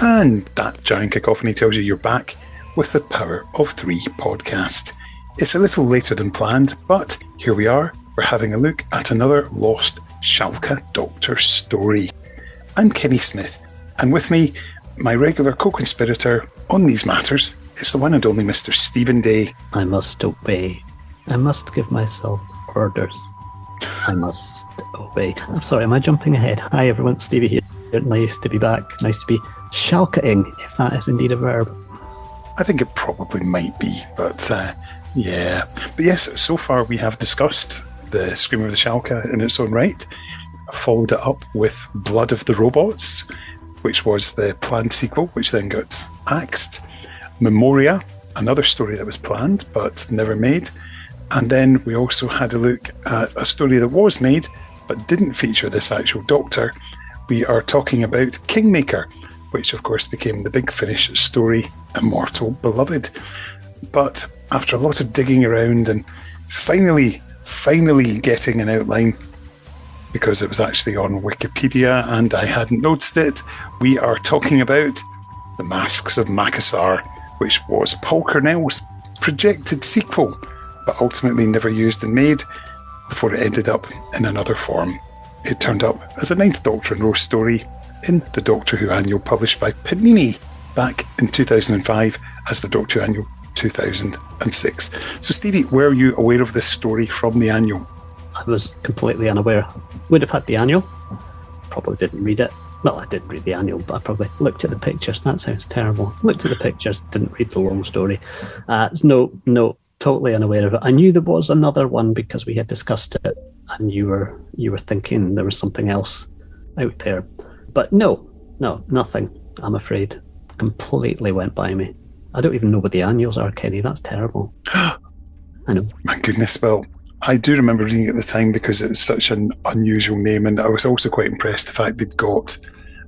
And that giant cacophony tells you you're back with the Power of Three podcast. It's a little later than planned, but here we are. We're having a look at another lost Shalka Doctor story. I'm Kenny Smith, and with me, my regular co-conspirator on these matters is the one and only Mr. Stephen Day. I must obey. I must give myself orders. I must obey. I'm sorry, am I jumping ahead? Hi everyone, Stevie here. Nice to be back. Nice to be Shalka-ing, if that is indeed a verb. I think it probably might be, but yeah. But yes, so far we have discussed the Scream of the Shalka in its own right, followed it up with Blood of the Robots, which was the planned sequel, which then got axed. Memoria, another story that was planned but never made. And then we also had a look at a story that was made but didn't feature this actual Doctor. We are talking about Kingmaker, which of course became the Big Finish story, Immortal Beloved. But after a lot of digging around and finally getting an outline, because it was actually on Wikipedia and I hadn't noticed it, we are talking about The Masks of Makassar, which was Paul Cornell's projected sequel, but ultimately never used and made before it ended up in another form. It turned up as a Ninth Doctor and Rose story in the Doctor Who Annual published by Panini back in 2005 as the Doctor Who Annual 2006. So Stevie, were you aware of this story from the Annual? I was completely unaware. Would have had the Annual. Probably didn't read it. Well, I did read the Annual, but I probably looked at the pictures. That sounds terrible. Looked at the pictures, didn't read the long story. No, totally unaware of it. I knew there was another one because we had discussed it, and you were thinking there was something else out there. But no, nothing, I'm afraid. Completely went by me. I don't even know what the Annuals are, Kenny. That's terrible. I know. My goodness, well, I do remember reading it at the time because it's such an unusual name, and I was also quite impressed the fact they'd got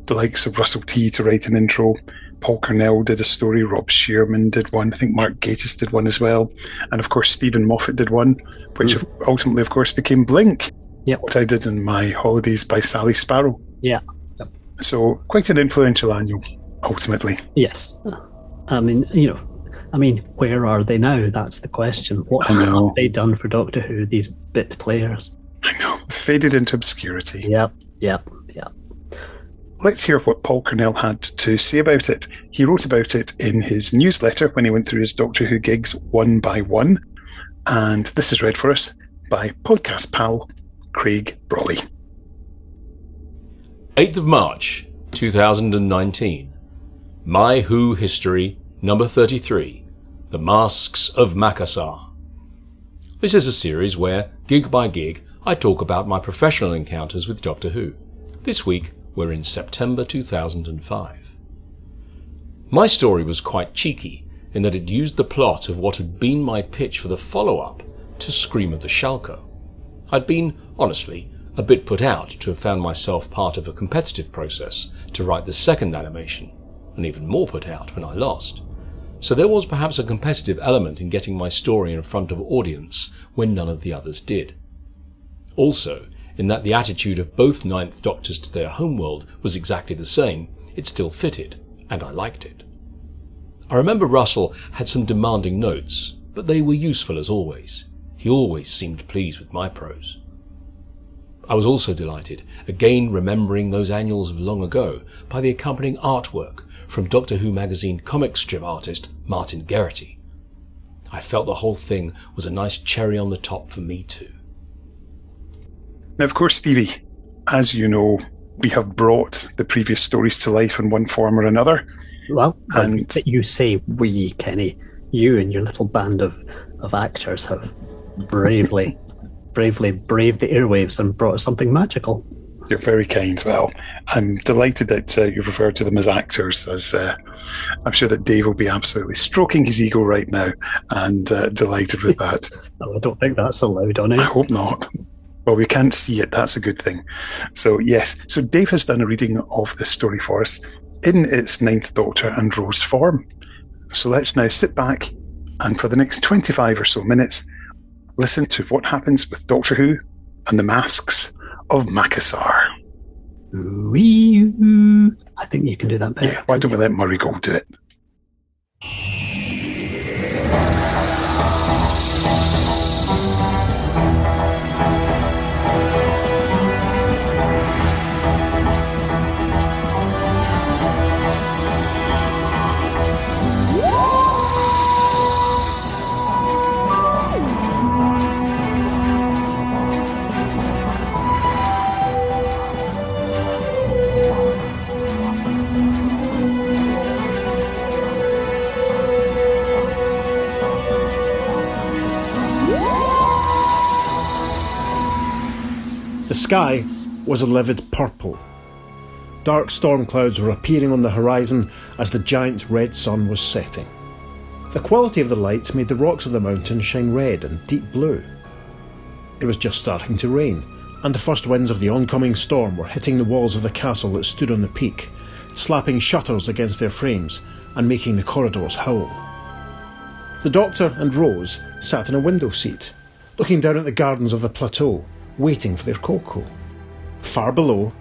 the likes of Russell T to write an intro. Paul Cornell did a story, Rob Shearman did one, I think Mark Gatiss did one as well, and of course Stephen Moffat did one, which ultimately of course became Blink. Yep. What I Did in My Holidays by Sally Sparrow. Yeah. So quite an influential annual, ultimately. Yes. I mean, where are they now? That's the question. What have they done for Doctor Who, these bit players? I know. Faded into obscurity. Yep. Let's hear what Paul Cornell had to say about it. He wrote about it in his newsletter when he went through his Doctor Who gigs one by one. And this is read for us by podcast pal Craig Brawley. 8th of March, 2019. My Who History, number 33. The Masks of Makassar. This is a series where, gig by gig, I talk about my professional encounters with Doctor Who. This week, we're in September 2005. My story was quite cheeky in that it used the plot of what had been my pitch for the follow-up to Scream of the Shalka. I'd been, honestly, a bit put out to have found myself part of a competitive process to write the second animation, and even more put out when I lost. So there was perhaps a competitive element in getting my story in front of audience when none of the others did. Also, in that the attitude of both Ninth Doctors to their homeworld was exactly the same, it still fitted, and I liked it. I remember Russell had some demanding notes, but they were useful as always. He always seemed pleased with my prose. I was also delighted, again remembering those annuals of long ago, by the accompanying artwork from Doctor Who magazine comic strip artist Martin Geraghty. I felt the whole thing was a nice cherry on the top for me too. Now, of course, Stevie, as you know, we have brought the previous stories to life in one form or another. Well, and you say we, Kenny. You and your little band of actors have bravely braved the airwaves and brought something magical. You're very kind. Well, I'm delighted that you've referred to them as actors, as I'm sure that Dave will be absolutely stroking his ego right now and delighted with that. No, I don't think that's allowed on I it. hope not. Well, we can't see it. That's a good thing. So, yes. So, Dave has done a reading of this story for us in its Ninth Doctor and Rose form. So, let's now sit back and for the next 25 or so minutes, listen to what happens with Doctor Who and the Masks of Makassar. Ooh, I think you can do that better. Yeah, why don't we let Murray go do it? The sky was a livid purple. Dark storm clouds were appearing on the horizon as the giant red sun was setting. The quality of the light made the rocks of the mountain shine red and deep blue. It was just starting to rain, and the first winds of the oncoming storm were hitting the walls of the castle that stood on the peak, slapping shutters against their frames and making the corridors howl. The Doctor and Rose sat in a window seat, looking down at the gardens of the plateau, waiting for their cocoa. Far below,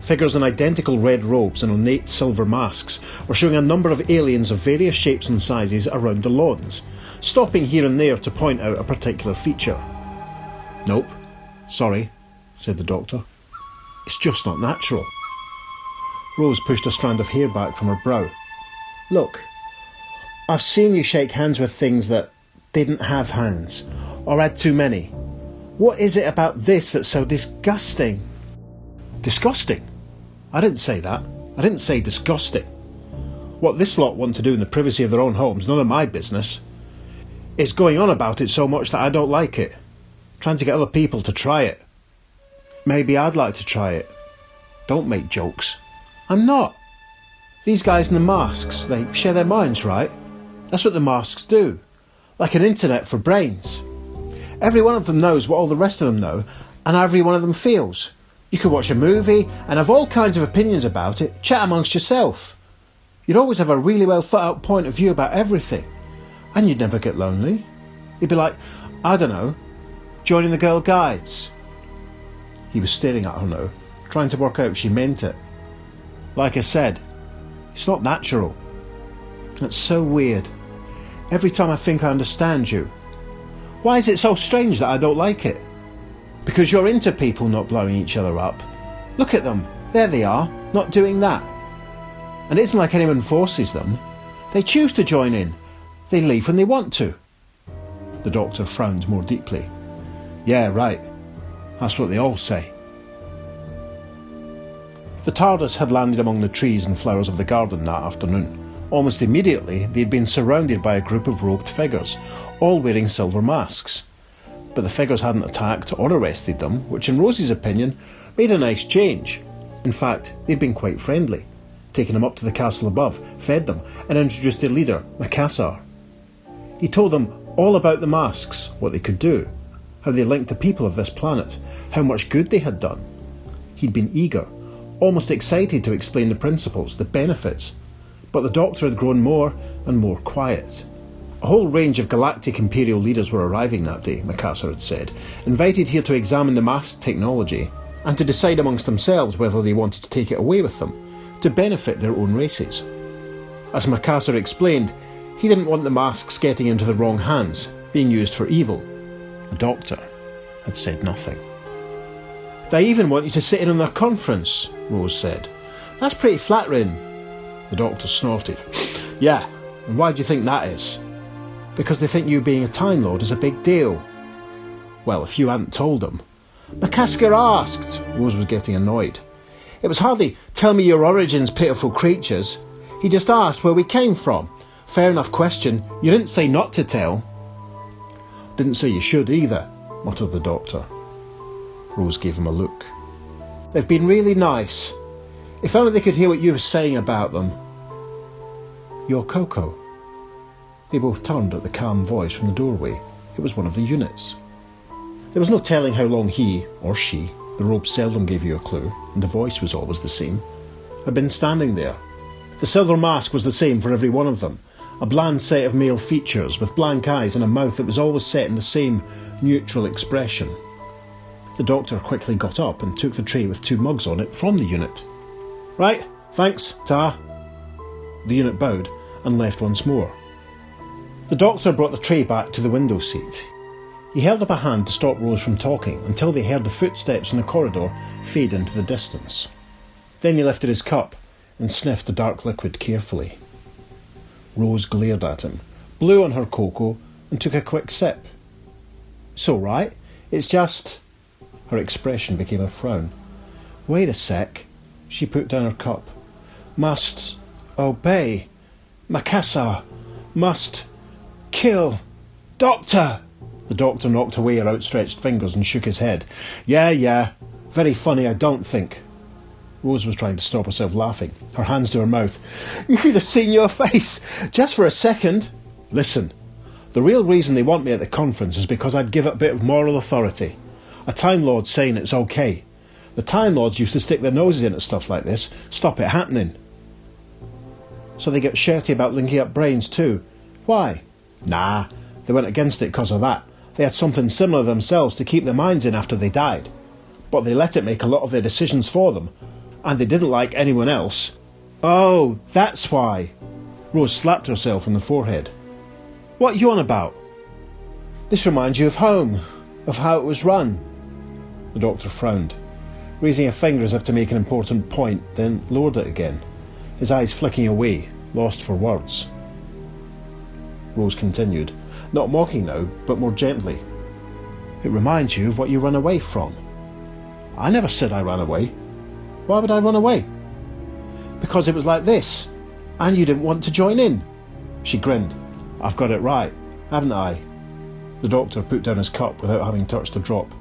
figures in identical red robes and ornate silver masks were showing a number of aliens of various shapes and sizes around the lawns, stopping here and there to point out a particular feature. "Nope, sorry," said the Doctor. "It's just not natural." Rose pushed a strand of hair back from her brow. "Look, I've seen you shake hands with things that didn't have hands, or had too many. What is it about this that's so disgusting?" "Disgusting? I didn't say that. I didn't say disgusting. What this lot want to do in the privacy of their own homes, none of my business. It's going on about it so much that I don't like it. Trying to get other people to try it. Maybe I'd like to try it. Don't make jokes. I'm not. These guys in the masks, they share their minds, right? That's what the masks do. Like an internet for brains. Every one of them knows what all the rest of them know, and how every one of them feels. You could watch a movie and have all kinds of opinions about it, chat amongst yourself. You'd always have a really well thought out point of view about everything, and you'd never get lonely. You'd be like, I don't know, joining the Girl Guides." He was staring at her now, trying to work out if she meant it. "Like I said, it's not natural. It's so weird. Every time I think I understand you. Why is it so strange that I don't like it? Because you're into people not blowing each other up. Look at them, there they are, not doing that. And it isn't like anyone forces them. They choose to join in. They leave when they want to." The Doctor frowned more deeply. "Yeah, right. That's what they all say." The TARDIS had landed among the trees and flowers of the garden that afternoon. Almost immediately, they had been surrounded by a group of robed figures, all wearing silver masks. But the figures hadn't attacked or arrested them, which in Rose's opinion made a nice change. In fact, they'd been quite friendly, taken them up to the castle above, fed them, and introduced their leader, Makassar. He told them all about the masks, what they could do, how they linked the people of this planet, how much good they had done. He'd been eager, almost excited to explain the principles, the benefits, but the Doctor had grown more and more quiet. A whole range of galactic imperial leaders were arriving that day, Makassar had said, invited here to examine the mask technology and to decide amongst themselves whether they wanted to take it away with them, to benefit their own races. As Makassar explained, he didn't want the masks getting into the wrong hands, being used for evil. The Doctor had said nothing. "They even want you to sit in on their conference," Rose said. "That's pretty flattering." The Doctor snorted. "Yeah, and why do you think that is?" "Because they think you being a Time Lord is a big deal." "Well, if you hadn't told them." Makassar asked. Rose was getting annoyed. "It was hardly, 'Tell me your origins, pitiful creatures.' He just asked where we came from. Fair enough question. You didn't say not to tell." "Didn't say you should either," muttered the Doctor. Rose gave him a look. They've been really nice. If only they could hear what you were saying about them. You're Coco. They both turned at the calm voice from the doorway. It was one of the units. There was no telling how long he, or she, the robe seldom gave you a clue, and the voice was always the same, had been standing there. The silver mask was the same for every one of them, a bland set of male features with blank eyes and a mouth that was always set in the same neutral expression. The doctor quickly got up and took the tray with 2 mugs on it from the unit. Right, thanks, Ta. The unit bowed and left once more. The doctor brought the tray back to the window seat. He held up a hand to stop Rose from talking until they heard the footsteps in the corridor fade into the distance. Then he lifted his cup and sniffed the dark liquid carefully. Rose glared at him, blew on her cocoa and took a quick sip. It's all right, it's just... Her expression became a frown. Wait a sec. She put down her cup. Must obey. Makassar. Must kill. Doctor! The doctor knocked away her outstretched fingers and shook his head. Yeah. Very funny, I don't think. Rose was trying to stop herself laughing, her hands to her mouth. You should have seen your face, just for a second. Listen, the real reason they want me at the conference is because I'd give it a bit of moral authority. A Time Lord saying it's okay. The Time Lords used to stick their noses into stuff like this, stop it happening. So they get shirty about linking up brains too. Why? Nah, they went against it because of that. They had something similar themselves to keep their minds in after they died. But they let it make a lot of their decisions for them. And they didn't like anyone else. Oh, that's why. Rose slapped herself on the forehead. What are you on about? This reminds you of home, of how it was run. The doctor frowned, raising a finger as if to make an important point, then lowered it again, his eyes flicking away, lost for words. Rose continued, not mocking now, but more gently. It reminds you of what you ran away from. I never said I ran away. Why would I run away? Because it was like this, and you didn't want to join in. She grinned. I've got it right, haven't I? The doctor put down his cup without having touched a drop.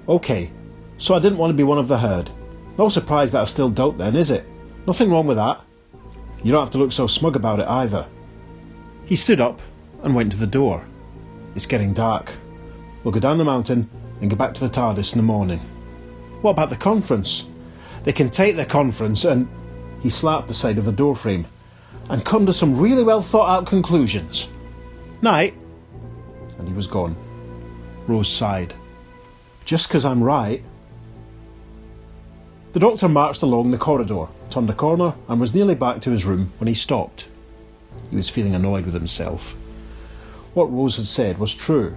Okay, so I didn't want to be one of the herd. No surprise that I still don't then, is it? Nothing wrong with that. You don't have to look so smug about it either. He stood up and went to the door. It's getting dark. We'll go down the mountain and get back to the TARDIS in the morning. What about the conference? They can take the conference and... He slapped the side of the doorframe and come to some really well thought out conclusions. Night. And he was gone. Rose sighed. Just 'cause I'm right. The doctor marched along the corridor, turned a corner and was nearly back to his room when he stopped. He was feeling annoyed with himself. What Rose had said was true.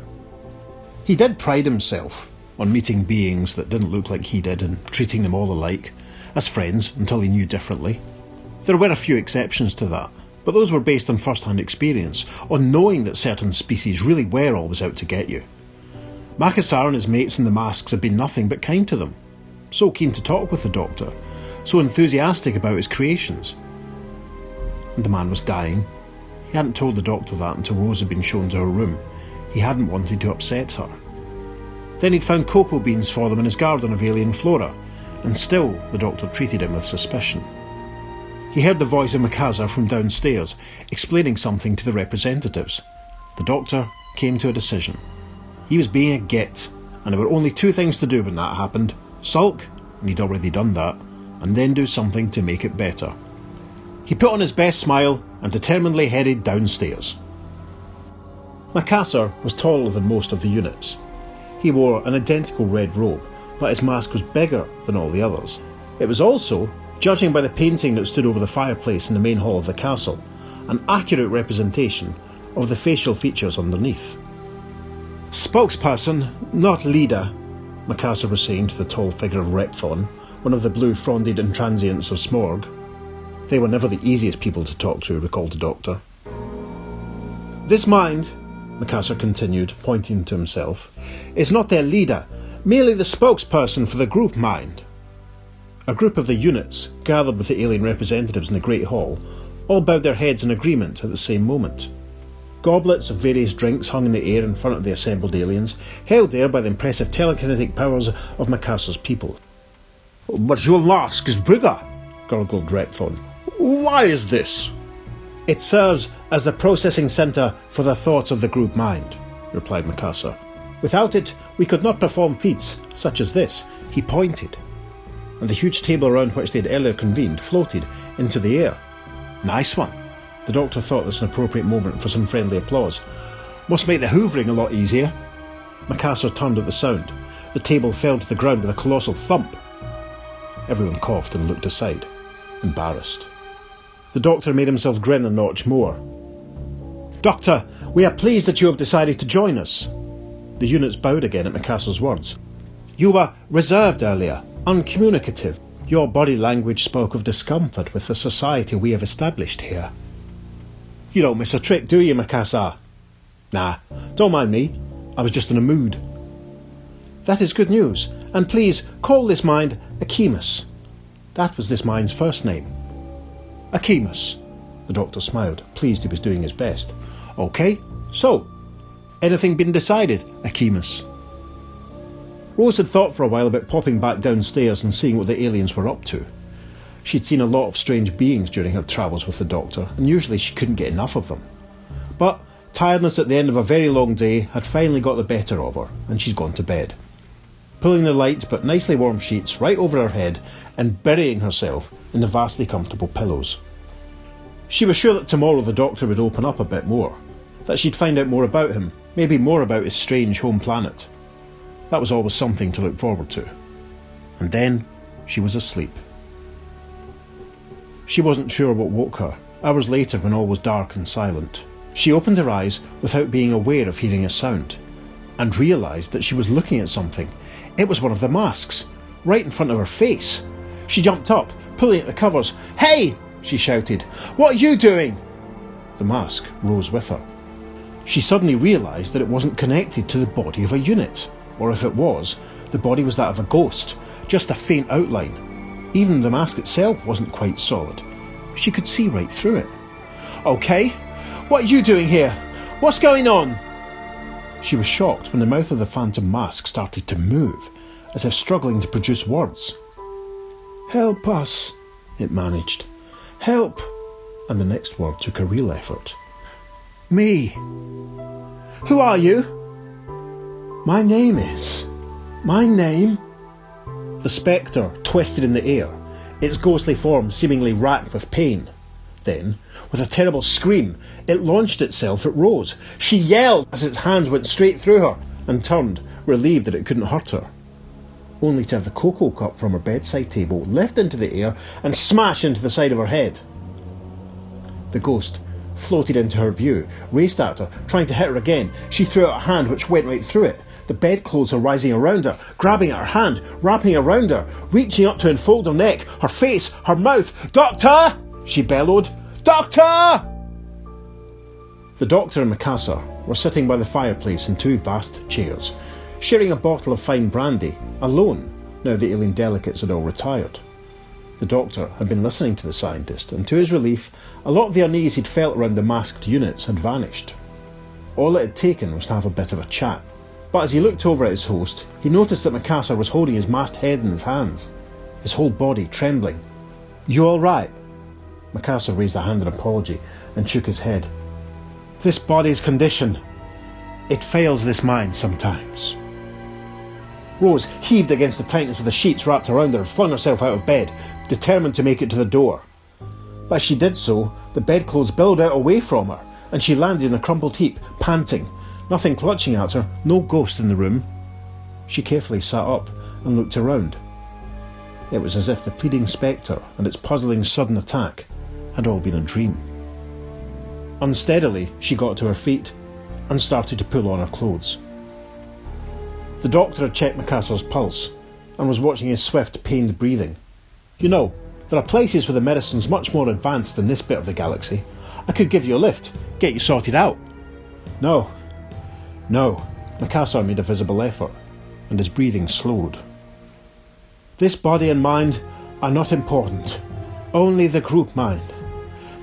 He did pride himself on meeting beings that didn't look like he did and treating them all alike, as friends until he knew differently. There were a few exceptions to that, but those were based on first-hand experience, on knowing that certain species really were always out to get you. Makassar and his mates in the masks had been nothing but kind to them, so keen to talk with the doctor, so enthusiastic about his creations. And the man was dying. He hadn't told the doctor that until Rose had been shown to her room. He hadn't wanted to upset her. Then he'd found cocoa beans for them in his garden of alien flora, and still the doctor treated him with suspicion. He heard the voice of Makassar from downstairs, explaining something to the representatives. The doctor came to a decision. He was being a git, and there were only 2 things to do when that happened. Sulk, and he'd already done that, and then do something to make it better. He put on his best smile and determinedly headed downstairs. Makassar was taller than most of the units. He wore an identical red robe, but his mask was bigger than all the others. It was also, judging by the painting that stood over the fireplace in the main hall of the castle, an accurate representation of the facial features underneath. Spokesperson, not leader, Makassar was saying to the tall figure of Repthon, one of the blue fronded intransients of Smorg. They were never the easiest people to talk to, recalled the doctor. This mind, Makassar continued, pointing to himself, is not their leader, merely the spokesperson for the group mind. A group of the units, gathered with the alien representatives in the Great Hall, all bowed their heads in agreement at the same moment. Goblets of various drinks hung in the air in front of the assembled aliens, held there by the impressive telekinetic powers of Makassar's people. But your mask is bigger, gurgled Repthorn. Why is this? It serves as the processing centre for the thoughts of the group mind, replied Makassar. Without it, we could not perform feats such as this. He pointed, and the huge table around which they had earlier convened floated into the air. Nice one. The doctor thought this an appropriate moment for some friendly applause. Must make the hoovering a lot easier. Makassar turned at the sound. The table fell to the ground with a colossal thump. Everyone coughed and looked aside, embarrassed. The doctor made himself grin a notch more. Doctor, we are pleased that you have decided to join us. The units bowed again at Macassar's words. You were reserved earlier, uncommunicative. Your body language spoke of discomfort with the society we have established here. You don't miss a trick, do you, Makassar? Nah, don't mind me. I was just in a mood. That is good news, and please call this mind Achemus. That was this mind's first name. Achemus. The doctor smiled, pleased he was doing his best. Okay, so, anything been decided, Achemus? Rose had thought for a while about popping back downstairs and seeing what the aliens were up to. She'd seen a lot of strange beings during her travels with the doctor, and usually she couldn't get enough of them. But tiredness at the end of a very long day had finally got the better of her, and she'd gone to bed, pulling the light but nicely warm sheets right over her head and burying herself in the vastly comfortable pillows. She was sure that tomorrow the doctor would open up a bit more, that she'd find out more about him, maybe more about his strange home planet. That was always something to look forward to. And then she was asleep. She wasn't sure what woke her, hours later when all was dark and silent. She opened her eyes without being aware of hearing a sound, and realised that she was looking at something. It was one of the masks, right in front of her face. She jumped up, pulling at the covers. Hey! She shouted. What are you doing? The mask rose with her. She suddenly realised that it wasn't connected to the body of a unit, or if it was, the body was that of a ghost, just a faint outline. Even the mask itself wasn't quite solid. She could see right through it. Okay, what are you doing here? What's going on? She was shocked when the mouth of the phantom mask started to move, as if struggling to produce words. Help us, it managed. Help! And the next word took a real effort. Me. Who are you? My name is. My name? The spectre twisted in the air, its ghostly form seemingly racked with pain. Then, with a terrible scream, it launched itself at Rose. She yelled as its hands went straight through her and turned, relieved that it couldn't hurt her, only to have the cocoa cup from her bedside table lift into the air and smash into the side of her head. The ghost floated into her view, raced at her, trying to hit her again. She threw out a hand which went right through it. The bedclothes were rising around her, grabbing at her hand, wrapping around her, reaching up to enfold her neck, her face, her mouth. Doctor! She bellowed. Doctor! The doctor and Makassar were sitting by the fireplace in two vast chairs, sharing a bottle of fine brandy, alone, now the alien delegates had all retired. The doctor had been listening to the scientist, and to his relief, a lot of the unease he'd felt around the masked units had vanished. All it had taken was to have a bit of a chat. But as he looked over at his host, he noticed that Makassar was holding his masked head in his hands, his whole body trembling. You all right? Makassar raised a hand in apology and shook his head. This body's condition, it fails this mind sometimes. Rose heaved against the tightness of the sheets wrapped around her and flung herself out of bed, determined to make it to the door. But as she did so, the bedclothes billowed out away from her, and she landed in a crumpled heap, panting, nothing clutching at her, no ghost in the room. She carefully sat up and looked around. It was as if the pleading spectre and its puzzling sudden attack had all been a dream. Unsteadily, she got to her feet and started to pull on her clothes. The doctor had checked Macassar's pulse and was watching his swift, pained breathing. You know, there are places where the medicine's much more advanced than this bit of the galaxy. I could give you a lift, get you sorted out. No. Macassar made a visible effort, and his breathing slowed. This body and mind are not important. Only the group mind.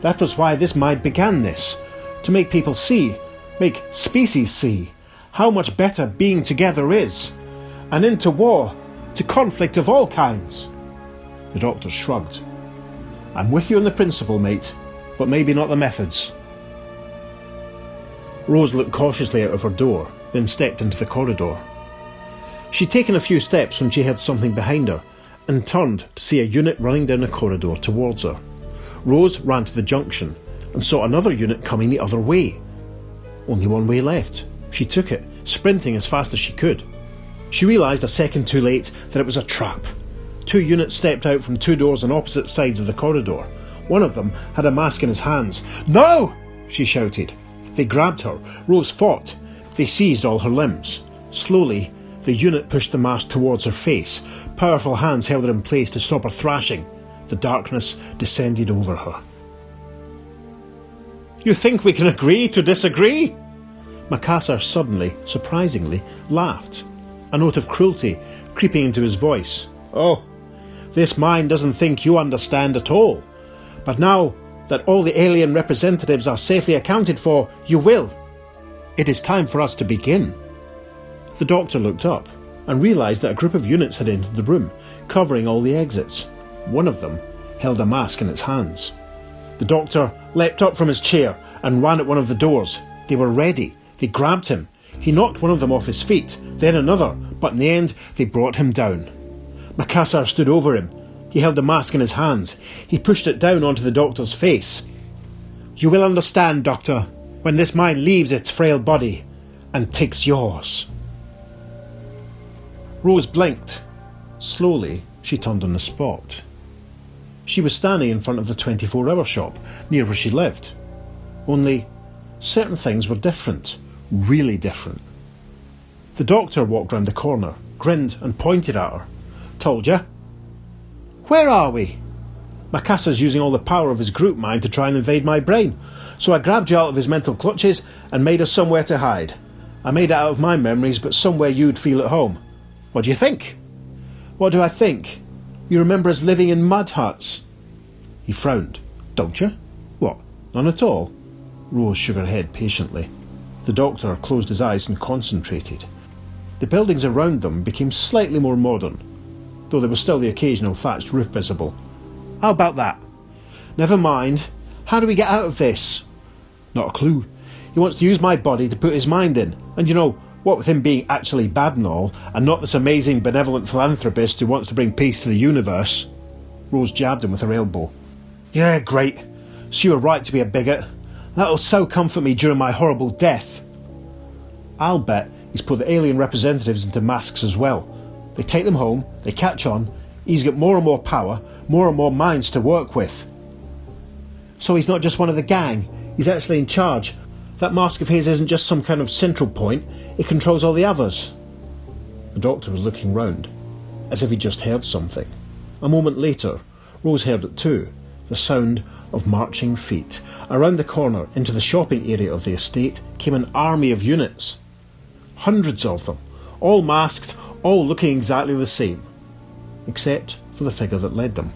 That was why this mind began this, to make people see, make species see, how much better being together is, and into war, to conflict of all kinds. The doctor shrugged. I'm with you on the principle, mate, but maybe not the methods. Rose looked cautiously out of her door, then stepped into the corridor. She'd taken a few steps when she heard something behind her, and turned to see a unit running down the corridor towards her. Rose ran to the junction, and saw another unit coming the other way. Only one way left. She took it, sprinting as fast as she could. She realised a second too late that it was a trap. 2 units stepped out from 2 doors on opposite sides of the corridor. One of them had a mask in his hands. "No!" she shouted. They grabbed her. Rose fought. They seized all her limbs. Slowly, the unit pushed the mask towards her face. Powerful hands held her in place to stop her thrashing. The darkness descended over her. "You think we can agree to disagree?" Makassar suddenly, surprisingly, laughed, a note of cruelty creeping into his voice. "Oh, this mind doesn't think you understand at all. But now that all the alien representatives are safely accounted for, you will. It is time for us to begin." The doctor looked up and realised that a group of units had entered the room, covering all the exits. One of them held a mask in its hands. The doctor leapt up from his chair and ran at one of the doors. They were ready. They grabbed him. He knocked one of them off his feet, then another, but in the end they brought him down. Makassar stood over him. He held the mask in his hand. He pushed it down onto the doctor's face. "You will understand, Doctor, when this mind leaves its frail body and takes yours." Rose blinked. Slowly, she turned on the spot. She was standing in front of the 24-hour shop, near where she lived. Only, certain things were different. Really different. The doctor walked round the corner, grinned and pointed at her. "Told ya." "Where are we?" "Makassar's using all the power of his group mind to try and invade my brain, so I grabbed you out of his mental clutches and made us somewhere to hide. I made it out of my memories, but somewhere you'd feel at home. What do you think?" "What do I think? You remember us living in mud huts?" He frowned. "Don't you?" "What, none at all?" Rose shook her head patiently. The doctor closed his eyes and concentrated. The buildings around them became slightly more modern, though there was still the occasional thatched roof visible. "How about that?" "Never mind. How do we get out of this?" "Not a clue. He wants to use my body to put his mind in, and you know, what with him being actually bad and all, and not this amazing benevolent philanthropist who wants to bring peace to the universe." Rose jabbed him with her elbow. "Yeah, great. So you were right to be a bigot. That'll so comfort me during my horrible death." "I'll bet he's put the alien representatives into masks as well. They take them home, they catch on, he's got more and more power, more and more minds to work with." "So he's not just one of the gang, he's actually in charge. That mask of his isn't just some kind of central point, it controls all the others." The doctor was looking round, as if he'd just heard something. A moment later, Rose heard it too, the sound of marching feet. Around the corner, into the shopping area of the estate, came an army of units. Hundreds of them, all masked, all looking exactly the same, except for the figure that led them.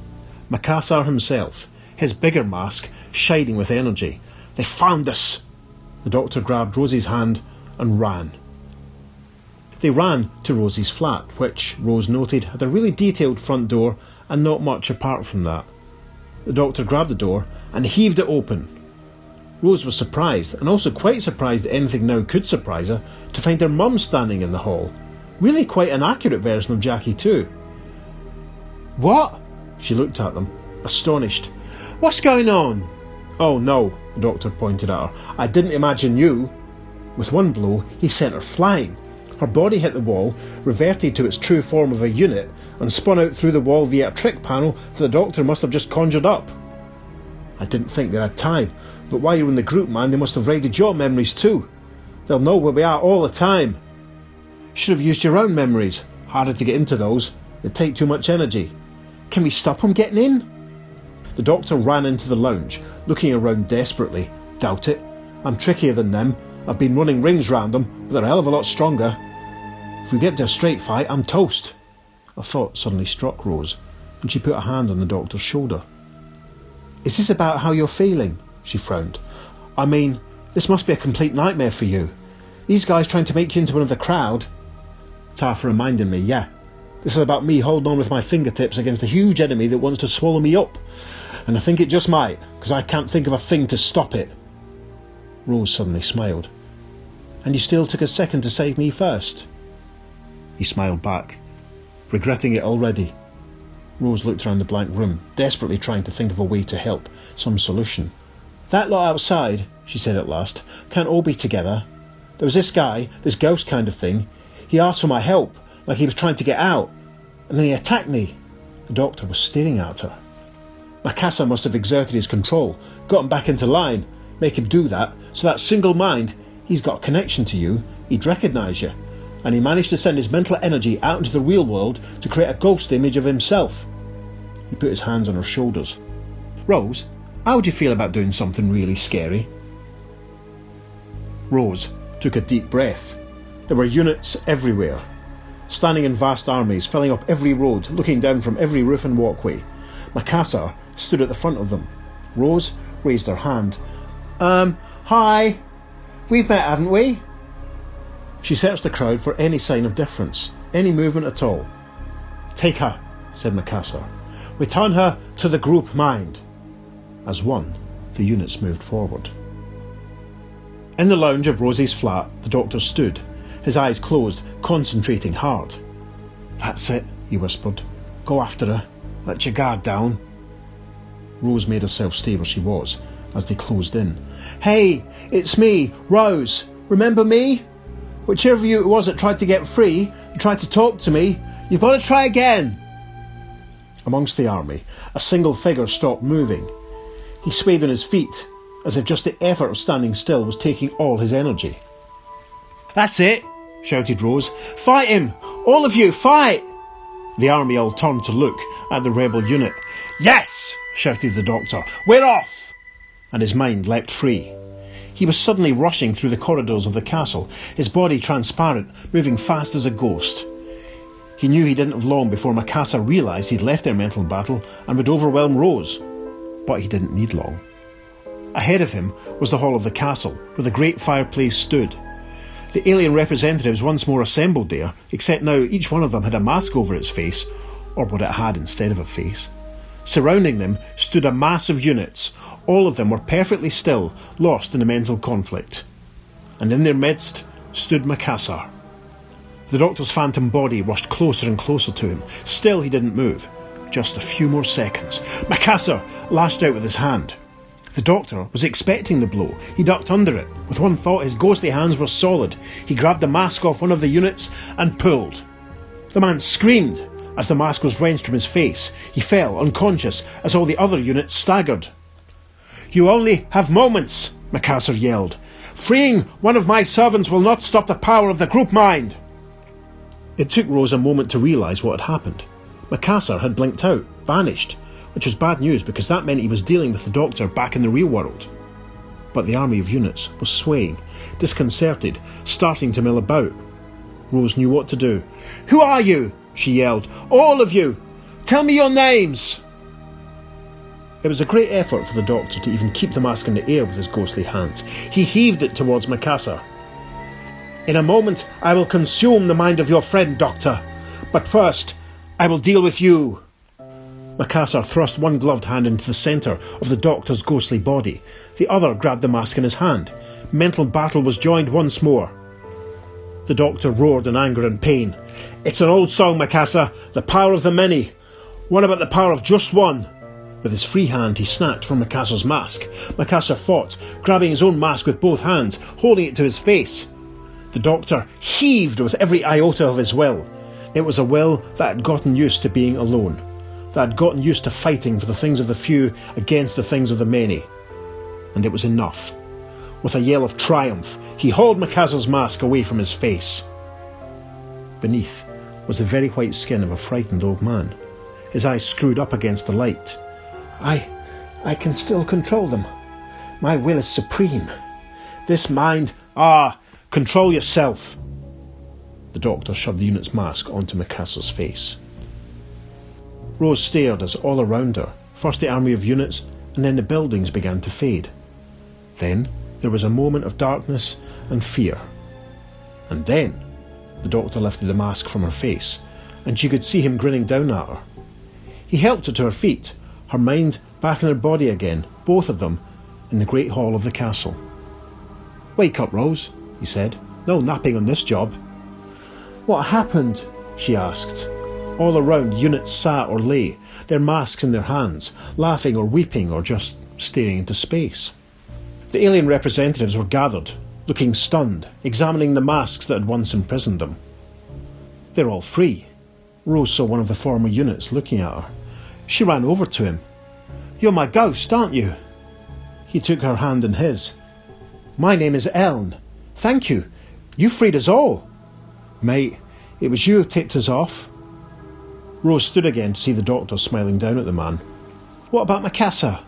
Makassar himself, his bigger mask shining with energy. "They found us!" The doctor grabbed Rosie's hand and ran. They ran to Rosie's flat, which, Rose noted, had a really detailed front door and not much apart from that. The doctor grabbed the door and heaved it open. Rose was surprised, and also quite surprised that anything now could surprise her, to find her mum standing in the hall. Really quite an accurate version of Jackie too. "What?" She looked at them, astonished. "What's going on?" "Oh no," the doctor pointed at her. "I didn't imagine you." With one blow, he sent her flying. Her body hit the wall, reverted to its true form of a unit, and spun out through the wall via a trick panel that the doctor must have just conjured up. "I didn't think they had time, but while you were in the group, man, they must have raided your memories too. They'll know where we are all the time." "Should have used your own memories. Harder to get into those. They take too much energy. Can we stop them getting in?" The doctor ran into the lounge, looking around desperately. "Doubt it. I'm trickier than them. I've been running rings round them, but they're a hell of a lot stronger. If we get to a straight fight, I'm toast." A thought suddenly struck Rose, and she put a hand on the doctor's shoulder. "Is this about how you're feeling?" She frowned. "I mean, this must be a complete nightmare for you. These guys trying to make you into one of the crowd." "It's half reminding me, yeah. This is about me holding on with my fingertips against a huge enemy that wants to swallow me up. And I think it just might, because I can't think of a thing to stop it." Rose suddenly smiled. "And you still took a second to save me first?" He smiled back, regretting it already. Rose looked around the blank room, desperately trying to think of a way to help, some solution. "That lot outside," she said at last, "can't all be together. There was this guy, this ghost kind of thing. He asked for my help, like he was trying to get out, and then he attacked me." The doctor was staring at her. "Makassar must have exerted his control, got him back into line, make him do that, so that single mind, he's got a connection to you, he'd recognise you, and he managed to send his mental energy out into the real world to create a ghost image of himself." He put his hands on her shoulders. "Rose, how would you feel about doing something really scary?" Rose took a deep breath. There were units everywhere, standing in vast armies, filling up every road, looking down from every roof and walkway. Makassar stood at the front of them. Rose raised her hand. Hi. We've met, haven't we?" She searched the crowd for any sign of difference, any movement at all. "Take her," said Makassar. "Return her to the group mind." As one, the units moved forward. In the lounge of Rosie's flat, the doctor stood, his eyes closed, concentrating hard. "That's it," he whispered. "Go after her. Let your guard down." Rose made herself stay where she was, as they closed in. "Hey, it's me, Rose. Remember me? Whichever of you it was that tried to get free, and tried to talk to me, you've got to try again." Amongst the army, a single figure stopped moving. He swayed on his feet, as if just the effort of standing still was taking all his energy. "That's it," shouted Rose. "Fight him! All of you, fight!" The army all turned to look at the rebel unit. "Yes!" shouted the doctor. "We're off!" And his mind leapt free. He was suddenly rushing through the corridors of the castle, his body transparent, moving fast as a ghost. He knew he didn't have long before Makassar realised he'd left their mental battle and would overwhelm Rose. But he didn't need long. Ahead of him was the hall of the castle, where the great fireplace stood. The alien representatives once more assembled there, except now each one of them had a mask over its face, or what it had instead of a face. Surrounding them stood a mass of units. All of them were perfectly still, lost in a mental conflict. And in their midst stood Makassar. The doctor's phantom body rushed closer and closer to him. Still he didn't move. Just a few more seconds. Makassar lashed out with his hand. The doctor was expecting the blow. He ducked under it. With one thought, his ghostly hands were solid. He grabbed the mask off one of the units and pulled. The man screamed as the mask was wrenched from his face. He fell unconscious as all the other units staggered. "You only have moments," Makassar yelled. "Freeing one of my servants will not stop the power of the group mind." It took Rose a moment to realise what had happened. Makassar had blinked out, vanished, which was bad news because that meant he was dealing with the doctor back in the real world. But the army of units was swaying, disconcerted, starting to mill about. Rose knew what to do. "Who are you?" she yelled. "All of you! Tell me your names!" It was a great effort for the doctor to even keep the mask in the air with his ghostly hands. He heaved it towards Makassar. "In a moment I will consume the mind of your friend, Doctor. But first, I will deal with you." Makassar thrust one gloved hand into the centre of the doctor's ghostly body. The other grabbed the mask in his hand. Mental battle was joined once more. The doctor roared in anger and pain. "It's an old song, Makassar. The power of the many. What about the power of just one?" With his free hand he snatched from Makassar's mask. Makassar fought, grabbing his own mask with both hands, holding it to his face. The doctor heaved with every iota of his will. It was a will that had gotten used to being alone, that had gotten used to fighting for the things of the few against the things of the many. And it was enough. With a yell of triumph, he hauled Makassar's mask away from his face. Beneath was the very white skin of a frightened old man, his eyes screwed up against the light. I can still control them. My will is supreme. This mind... control yourself." The doctor shoved the unit's mask onto Makassar's face. Rose stared as all around her, first the army of units, and then the buildings began to fade. Then there was a moment of darkness and fear. And then the doctor lifted the mask from her face, and she could see him grinning down at her. He helped her to her feet, her mind back in her body again, both of them, in the great hall of the castle. "Wake up, Rose," he said. "No napping on this job." "What happened?" she asked. All around, units sat or lay, their masks in their hands, laughing or weeping or just staring into space. The alien representatives were gathered, looking stunned, examining the masks that had once imprisoned them. "They're all free." Rose saw one of the former units looking at her. She ran over to him. "You're my ghost, aren't you?" He took her hand in his. "My name is Ellen. Thank you. You freed us all." "Mate, it was you who tipped us off." Rose stood again to see the doctor smiling down at the man. "What about Makassar?"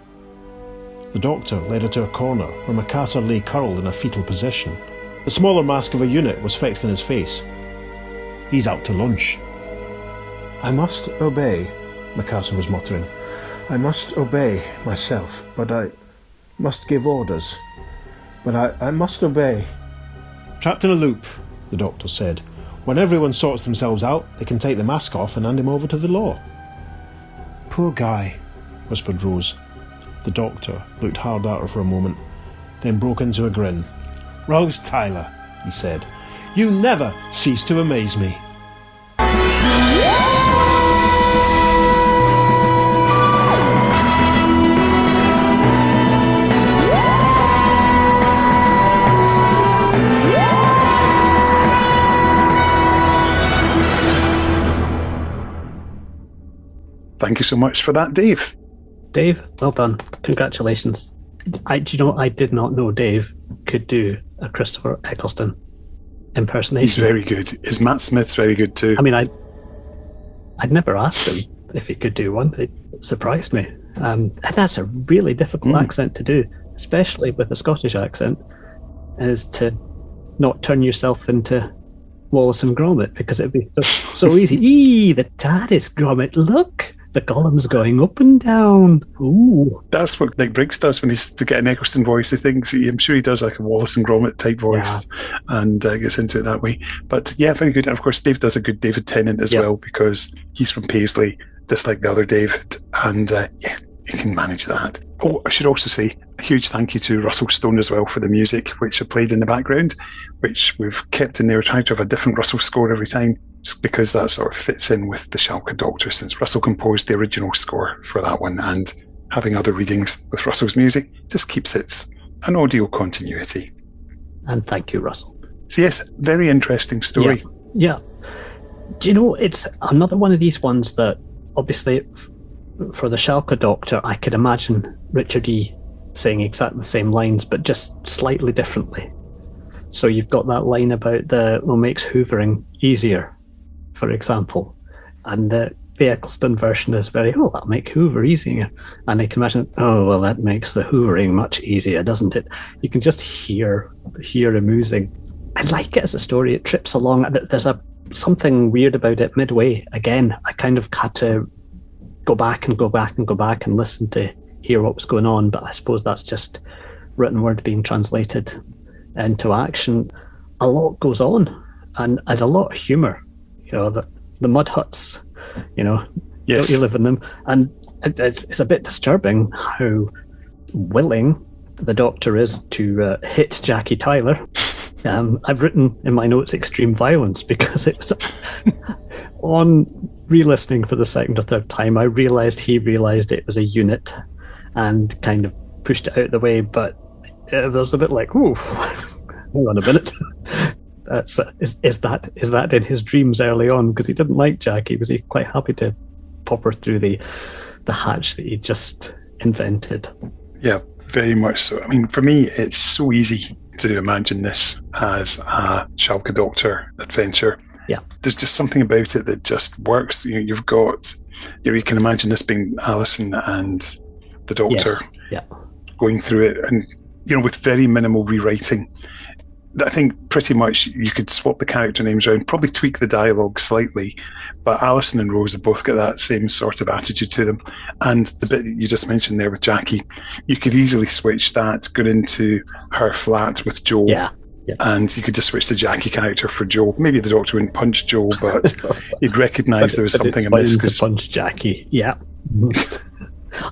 The doctor led her to a corner where Makassar lay curled in a fetal position. The smaller mask of a unit was fixed in his face. "He's out to lunch." "I must obey," Makassar was muttering. "I must obey myself, but I must give orders. But I must obey." "Trapped in a loop," the doctor said. "When everyone sorts themselves out, they can take the mask off and hand him over to the law." "Poor guy," whispered Rose. The doctor looked hard at her for a moment, then broke into a grin. "Rose Tyler," he said, "you never cease to amaze me." Thank you so much for that, Dave. Dave, well done. Congratulations. I did not know Dave could do a Christopher Eccleston impersonation. He's very good. Is Matt Smith's very good too? I mean, I'd never asked him if he could do one. It surprised me. And that's a really difficult accent to do, especially with a Scottish accent, is to not turn yourself into Wallace and Gromit, because it'd be so easy. Eee, the TARDIS Gromit, look! The columns going up and down. Ooh. That's what Nick Briggs does when he's to get an Eccleston voice. I'm sure he does like a Wallace and Gromit type voice, and gets into it that way. But yeah, very good. And of course, Dave does a good David Tennant as well, because he's from Paisley, just like the other David. And yeah, you can manage that. Oh, I should also say a huge thank you to Russell Stone as well for the music, which I played in the background, which we've kept in there. We're trying to have a different Russell score every time, because that sort of fits in with the Shalka Doctor, since Russell composed the original score for that one, and having other readings with Russell's music just keeps it an audio continuity. And thank you, Russell. So yes, very interesting story. Yeah. Do you know, it's another one of these ones that obviously for the Shalka Doctor, I could imagine Richard E. saying exactly the same lines, but just slightly differently. So you've got that line about makes hoovering easier, for example, and the Eccleston version is that'll make Hoover easier. And I can imagine, that makes the hoovering much easier, doesn't it? You can just hear him oozing. I like it as a story. It trips along. There's something weird about it midway. Again, I kind of had to go back and listen to hear what was going on, but I suppose that's just written word being translated into action. A lot goes on, and a lot of humour. The mud huts, yes, you live in them, and it's a bit disturbing how willing the Doctor is to hit Jackie Tyler. I've written in my notes extreme violence, because it was on re-listening for the second or third time, I realised he realised it was a unit and kind of pushed it out of the way, but it was a bit like, ooh, hang on a minute. Is that in his dreams early on? Because he didn't like Jackie. Was he quite happy to pop her through the hatch that he just invented? Yeah, very much so. I mean, for me, it's so easy to imagine this as a Shalka Doctor adventure. Yeah, there's just something about it that just works. You've got, you can imagine this being Alison and the Doctor, going through it, and with very minimal rewriting. I think pretty much you could swap the character names around, probably tweak the dialogue slightly, but Alison and Rose have both got that same sort of attitude to them. And the bit that you just mentioned there with Jackie, you could easily switch that, go into her flat with Joe, Yeah. And you could just switch the Jackie character for Joe. Maybe the Doctor wouldn't punch Joe, but he'd recognise there was something amiss. To punch Jackie, yeah.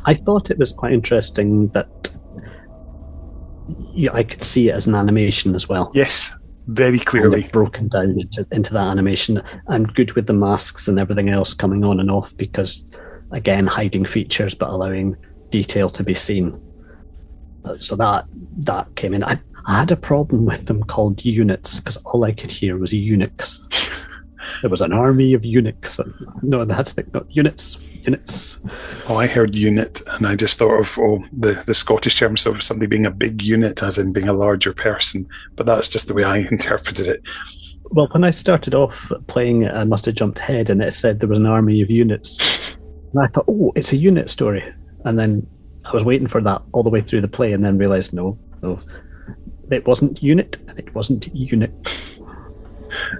I thought it was quite interesting that I could see it as an animation as well. Yes, very clearly. Broken down into that animation. I'm good with the masks and everything else coming on and off because, again, hiding features but allowing detail to be seen. So that came in. I had a problem with them called units because all I could hear was eunuchs. There was an army of eunuchs. No, they had to think, no, units. Oh, I heard unit, and I just thought of the Scottish term of somebody being a big unit, as in being a larger person. But that's just the way I interpreted it. Well, when I started off playing, I must have jumped ahead, and it said there was an army of units. And I thought, oh, it's a unit story. And then I was waiting for that all the way through the play, and then realised, no, it wasn't unit, and it wasn't unit.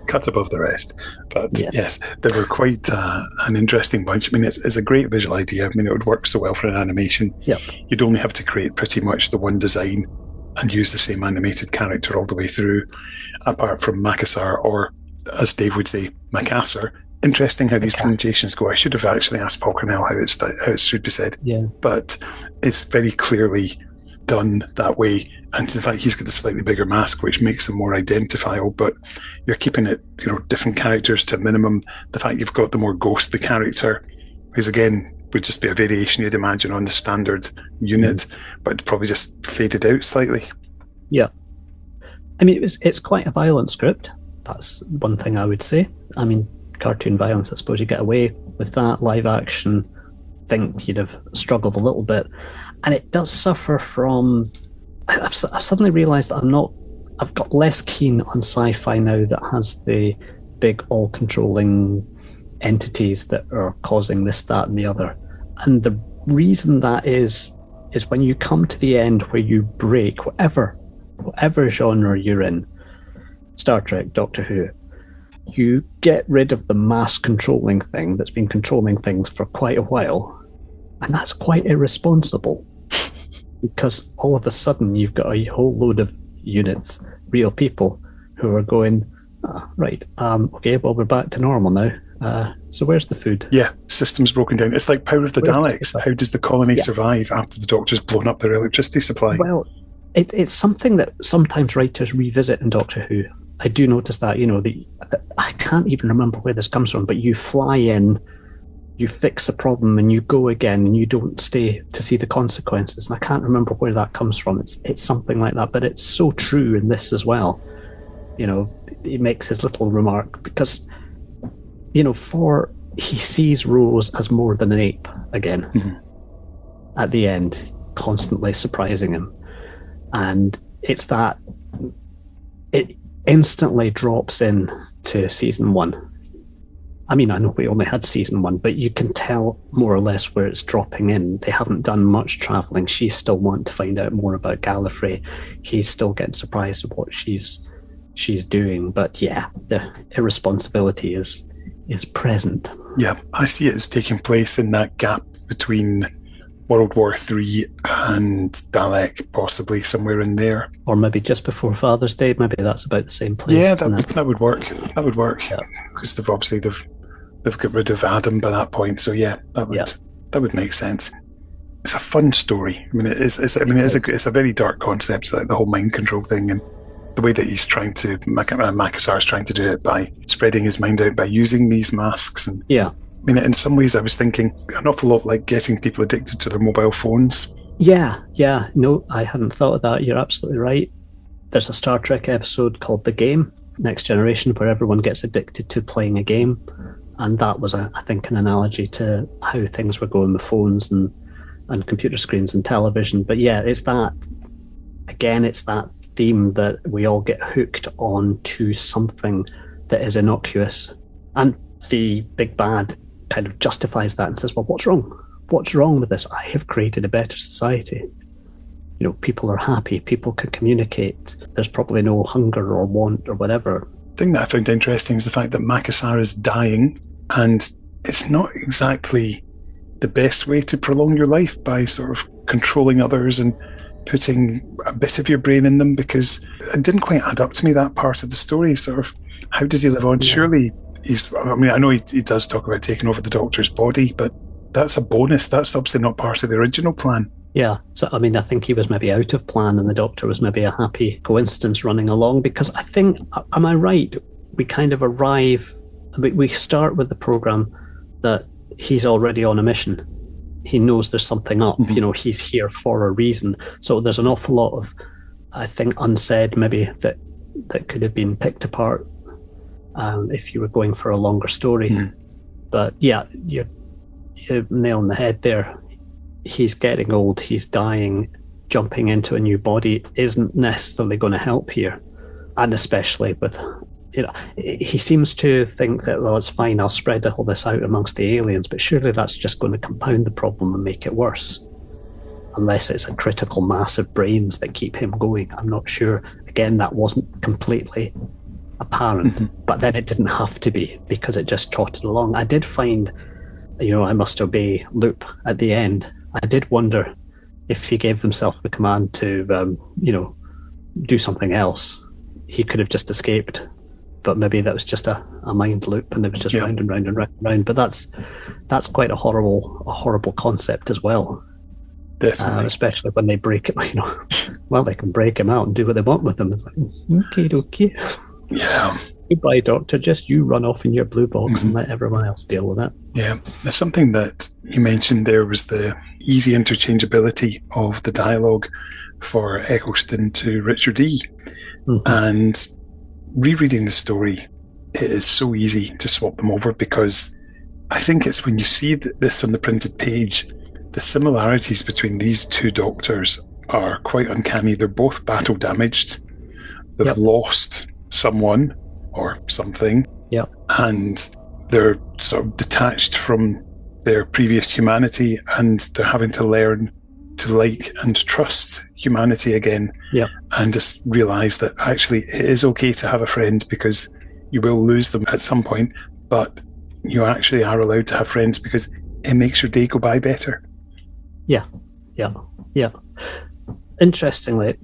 Cut above the rest. But yes, they were quite an interesting bunch. I mean, it's a great visual idea. I mean, it would work so well for an animation. Yep. You'd only have to create pretty much the one design and use the same animated character all the way through, apart from Makassar, or as Dave would say, Makassar. Interesting how these pronunciations go. I should have actually asked Paul Cornell how it should be said. Yeah. But it's very clearly done that way. And in fact, he's got a slightly bigger mask, which makes him more identifiable, but you're keeping it, different characters to a minimum. The fact you've got the more ghostly character, who's again would just be a variation you'd imagine on the standard unit, but probably just faded out slightly. Yeah. I mean, it's quite a violent script. That's one thing I would say. I mean, cartoon violence, I suppose you get away with that. Live action, think you'd have struggled a little bit. And it does suffer from... I've suddenly realised that I've got less keen on sci-fi now that has the big all-controlling entities that are causing this, that, and the other. And the reason that is when you come to the end where you break whatever genre you're in, Star Trek, Doctor Who, you get rid of the mass controlling thing that's been controlling things for quite a while, and that's quite irresponsible. Because all of a sudden you've got a whole load of units, real people, who are going, okay, well, we're back to normal now. So where's the food? Yeah, systems broken down. It's like Power of the Daleks. How does the colony survive after the Doctor's blown up their electricity supply? Well, it's something that sometimes writers revisit in Doctor Who. I do notice that, I can't even remember where this comes from, but you fly in, you fix a problem and you go again and you don't stay to see the consequences. And I can't remember where that comes from. It's something like that, but it's so true in this as well. He makes his little remark because, he sees Rose as more than an ape again at the end, constantly surprising him. And it's that it instantly drops in to season 1. I mean, I know we only had season 1, but you can tell more or less where it's dropping in. They haven't done much travelling. She's still wanting to find out more about Gallifrey. He's still getting surprised at what she's doing. But yeah, the irresponsibility is present. Yeah, I see it as taking place in that gap between World War III and Dalek, possibly somewhere in there. Or maybe just before Father's Day. Maybe that's about the same place. Yeah, that would work. That would work. Because they've got rid of Adam by that point. So yeah, that would make sense. It's a fun story. I mean, it's a very dark concept, like the whole mind control thing, and the way that he's trying to Makassar's trying to do it by spreading his mind out by using these masks. And I mean, in some ways, I was thinking an awful lot like getting people addicted to their mobile phones. Yeah. No, I hadn't thought of that. You're absolutely right. There's a Star Trek episode called The Game, Next Generation, where everyone gets addicted to playing a game. And that was, I think, an analogy to how things were going with phones and computer screens and television. But yeah, it's that theme that we all get hooked on to something that is innocuous. And the big bad kind of justifies that and says, well, what's wrong? What's wrong with this? I have created a better society. People are happy, people can communicate. There's probably no hunger or want or whatever. The thing that I found interesting is the fact that Makassar is dying, and it's not exactly the best way to prolong your life by sort of controlling others and putting a bit of your brain in them, because it didn't quite add up to me, that part of the story. Sort of, how does he live on? Yeah. Surely I know he does talk about taking over the Doctor's body, but that's a bonus. That's obviously not part of the original plan. Yeah, so I mean, I think he was maybe out of plan and the Doctor was maybe a happy coincidence running along, because I think, am I right, we kind of arrive, we start with the programme that he's already on a mission. He knows there's something up, he's here for a reason. So there's an awful lot of, I think, unsaid maybe that could have been picked apart if you were going for a longer story. But yeah, you're nailing the head there. He's getting old, he's dying, jumping into a new body isn't necessarily going to help here. And especially with, he seems to think that, well, it's fine, I'll spread all this out amongst the aliens, but surely that's just going to compound the problem and make it worse. Unless it's a critical mass of brains that keep him going. I'm not sure. Again, that wasn't completely apparent, but then it didn't have to be, because it just trotted along. I did find, I must obey Loop at the end. I did wonder if he gave himself the command to, do something else, he could have just escaped. But maybe that was just a mind loop, and it was just round and round and round and round. But that's quite a horrible concept as well. Definitely, especially when they break it. Well, they can break him out and do what they want with him. It's like, okay. Yeah. Goodbye, Doctor. Just you run off in your blue box and let everyone else deal with it. Yeah. There's something that you mentioned there was the easy interchangeability of the dialogue for Eccleston to Richard E. And rereading the story, it is so easy to swap them over, because I think it's when you see this on the printed page, the similarities between these two Doctors are quite uncanny. They're both battle damaged. They've lost someone or something, and they're sort of detached from their previous humanity, and they're having to learn to like and trust humanity again, and just realise that actually it is okay to have a friend, because you will lose them at some point, but you actually are allowed to have friends because it makes your day go by better. Yeah. Interestingly,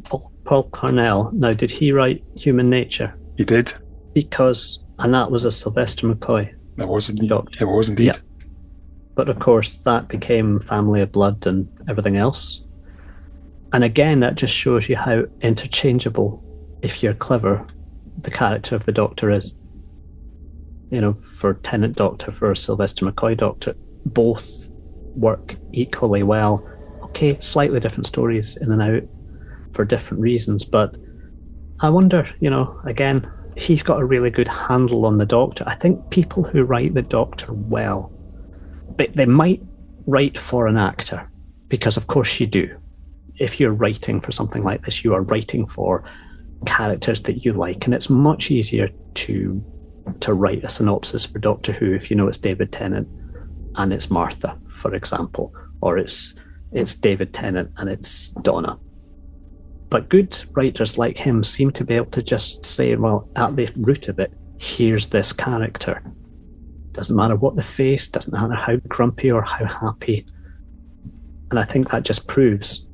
Paul Cornell, now did he write Human Nature? He did. And that was a Sylvester McCoy. It was indeed. Yeah. But of course, that became Family of Blood and everything else. And again, that just shows you how interchangeable, if you're clever, the character of the Doctor is. For Tennant Doctor, for Sylvester McCoy Doctor, both work equally well. Okay, slightly different stories in and out for different reasons, but I wonder, again, he's got a really good handle on the Doctor. I think people who write the Doctor well, they might write for an actor, because of course you do. If you're writing for something like this, you are writing for characters that you like, and it's much easier to write a synopsis for Doctor Who if you know it's David Tennant and it's Martha, for example, or it's David Tennant and it's Donna. But good writers like him seem to be able to just say, well, at the root of it, here's this character. Doesn't matter what the face, doesn't matter how grumpy or how happy. And I think that just proves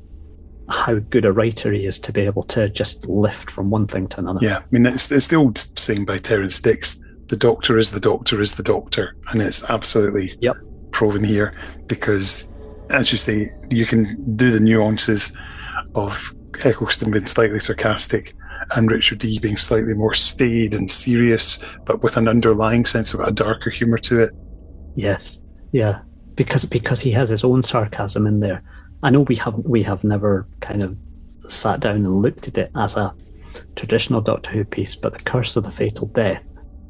how good a writer he is to be able to just lift from one thing to another. Yeah, I mean, it's the old saying by Terence Dix, the Doctor is the Doctor is the Doctor. And it's absolutely proven here, because, as you say, you can do the nuances of Eccleston being slightly sarcastic and Richard D being slightly more staid and serious, but with an underlying sense of a darker humour to it. Yes, yeah, because he has his own sarcasm in there. I know we have never kind of sat down and looked at it as a traditional Doctor Who piece, but The Curse of the Fatal Death,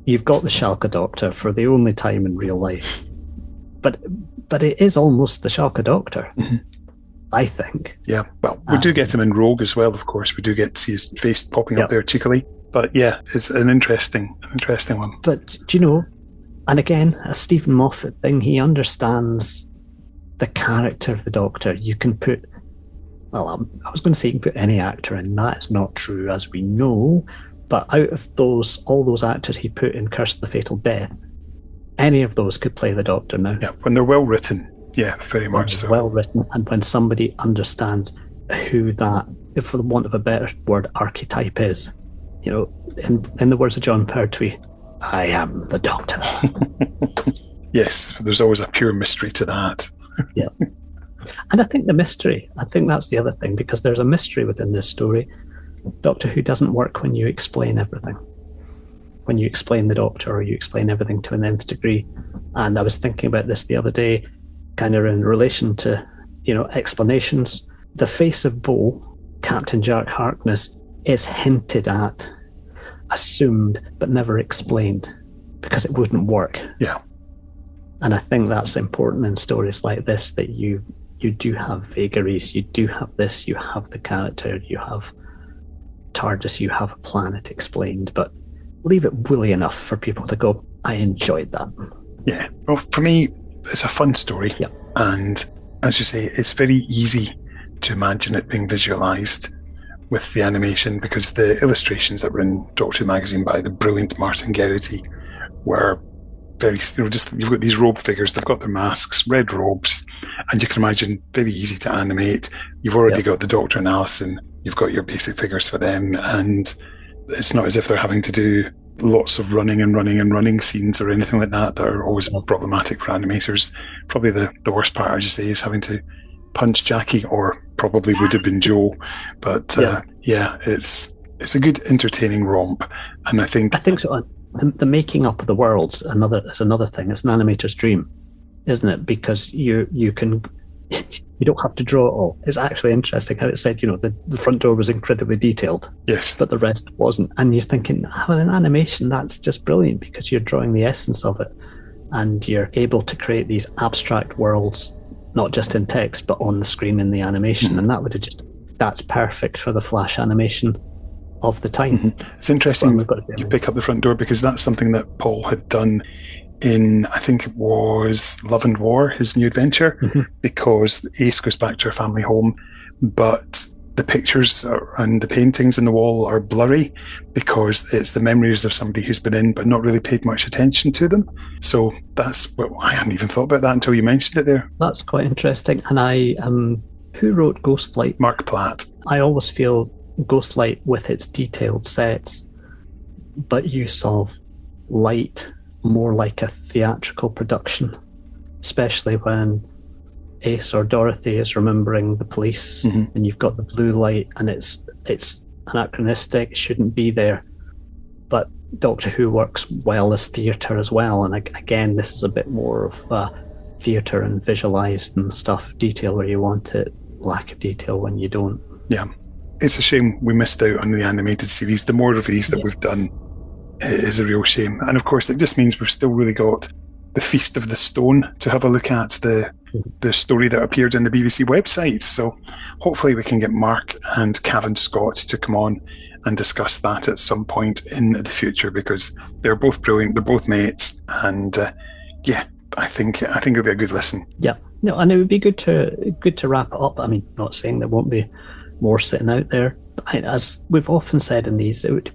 you've got the Shalka Doctor for the only time in real life, but it is almost the Shalka Doctor. I think. Yeah, well, we do get him in Rogue as well, of course. We do get to see his face popping up there cheekily. But yeah, it's an interesting one. But do you know, and again, a Stephen Moffat thing, he understands the character of the Doctor. You can put, well, I was going to say you can put any actor in. That is not true, as we know. But out of all those actors he put in Curse of the Fatal Death, any of those could play the Doctor now. Yeah, when they're well written. Yeah, very much so. Well written, and when somebody understands who that, if for the want of a better word, archetype is. You know, in the words of John Pertwee, I am the Doctor. Yes, there's always a pure mystery to that. Yeah. And I think that's the other thing, because there's a mystery within this story. Doctor Who doesn't work when you explain everything. When you explain the Doctor, or you explain everything to an nth degree. And I was thinking about this the other day, kind of in relation to, explanations. The face of Bo, Captain Jack Harkness, is hinted at, assumed, but never explained, because it wouldn't work. Yeah. And I think that's important in stories like this, that you do have vagaries, you do have this, you have the character, you have TARDIS, you have a planet explained, but leave it woolly enough for people to go, I enjoyed that. Yeah. Well, for me, it's a fun story. Yep. And as you say, it's very easy to imagine it being visualised with the animation, because the illustrations that were in Doctor Who magazine by the brilliant Martin Geraghty were very, you've got these robe figures, they've got their masks, red robes, and you can imagine very easy to animate. You've already got the Doctor and Alison, you've got your basic figures for them, and it's not as if they're having to do lots of running scenes or anything like that are always problematic for animators. Probably the worst part, as you say, is having to punch Jackie, or probably would have been Joe. But it's a good entertaining romp, and I think so. The making up of the worlds is another thing. It's an animator's dream, isn't it? Because you can you don't have to draw it all. It's actually interesting how it said, the front door was incredibly detailed. Yes. But the rest wasn't. And you're thinking, in an animation, that's just brilliant, because you're drawing the essence of it, and you're able to create these abstract worlds, not just in text, but on the screen in the animation. Mm-hmm. And that's perfect for the flash animation of the time. Mm-hmm. It's interesting you pick up the front door, because that's something that Paul had done in, I think it was Love and War, his new adventure, because Ace goes back to her family home, but the pictures and the paintings in the wall are blurry, because it's the memories of somebody who's been in but not really paid much attention to them. So I hadn't even thought about that until you mentioned it there. That's quite interesting. And who wrote Ghostlight? Mark Platt. I always feel Ghostlight, with its detailed sets, but use of light more like a theatrical production, especially when Ace or Dorothy is remembering the police, and you've got the blue light, and it's anachronistic, it shouldn't be there. But Doctor Who works well as theatre as well, and again, this is a bit more of theatre and visualised and stuff, detail where you want it, lack of detail when you don't. Yeah. It's a shame we missed out on the animated series. The more of these that we've done, it is a real shame. And of course, it just means we've still really got the Feast of the Stone to have a look at, the story that appeared in the BBC website. So hopefully we can get Mark and Cavan Scott to come on and discuss that at some point in the future, because they're both brilliant. They're both mates. And I think it'll be a good listen. Yeah. No, and it would be good to wrap it up. I mean, not saying there won't be more sitting out there. As we've often said in these, it would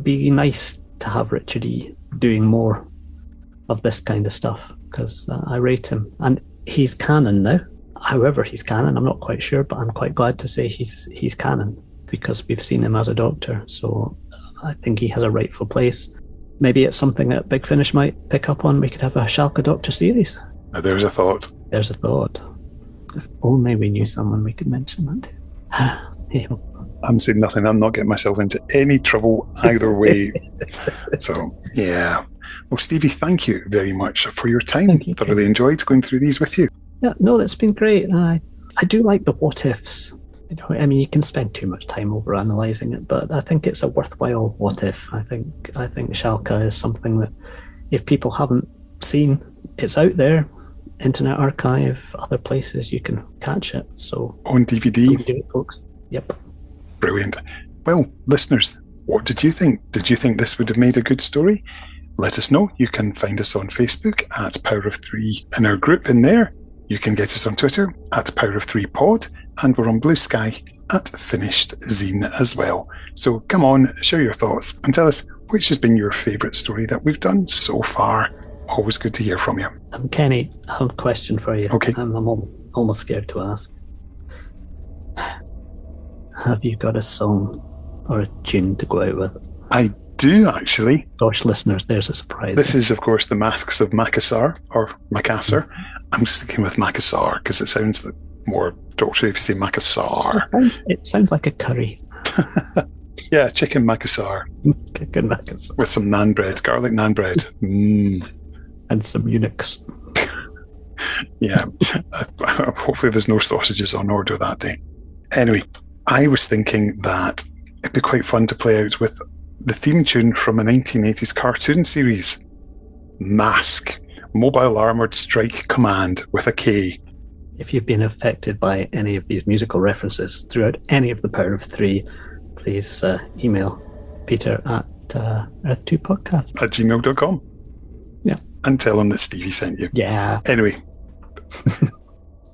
be nice to have Richard E. doing more of this kind of stuff, because I rate him, and he's canon now. However, he's canon, I'm not quite sure, but I'm quite glad to say he's canon, because we've seen him as a Doctor. So I think he has a rightful place. Maybe it's something that Big Finish might pick up on. We could have a Shalka Doctor series. There's a thought. There's a thought. If only we knew someone we could mention that to. I'm saying nothing. I'm not getting myself into any trouble either way. So, yeah. Well, Stevie, thank you very much for your time. Thoroughly enjoyed going through these with you. Yeah, no, that's been great. I do like the what ifs. You can spend too much time over analysing it, but I think it's a worthwhile what if. I think Shalka is something that, if people haven't seen, it's out there. Internet Archive, other places you can catch it. So on DVD. Do it, folks. Yep. Brilliant. Well, listeners, what did you think? Did you think this would have made a good story? Let us know. You can find us on Facebook at Power of Three in our group in there. You can get us on Twitter at Power of Three Pod, and we're on Blue Sky at Finished Zine as well. So come on, share your thoughts and tell us which has been your favourite story that we've done so far. Always good to hear from you. Kenny, I have a question for you. Okay. I'm almost scared to ask. Have you got a song or a tune to go out with? I do, actually. Gosh, listeners, there's a surprise. This is, of course, the Masks of Makassar, or Makassar. I'm sticking with Makassar because it sounds like more doctory if you say Makassar. It sounds like a curry. Yeah, chicken Makassar. Chicken Makassar. With some naan bread, garlic naan bread. And some eunuchs. Yeah. Hopefully there's no sausages on order that day. Anyway, I was thinking that it'd be quite fun to play out with the theme tune from a 1980s cartoon series. Mask. Mobile Armoured Strike Command with a K. If you've been affected by any of these musical references throughout any of the Power of Three, please email Peter at Earth2podcast at gmail.com. Yeah. And tell him that Stevie sent you. Yeah. Anyway,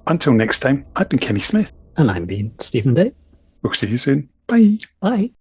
until next time, I've been Kenny Smith. And I'm being Stephen Day. We'll see you soon. Bye. Bye.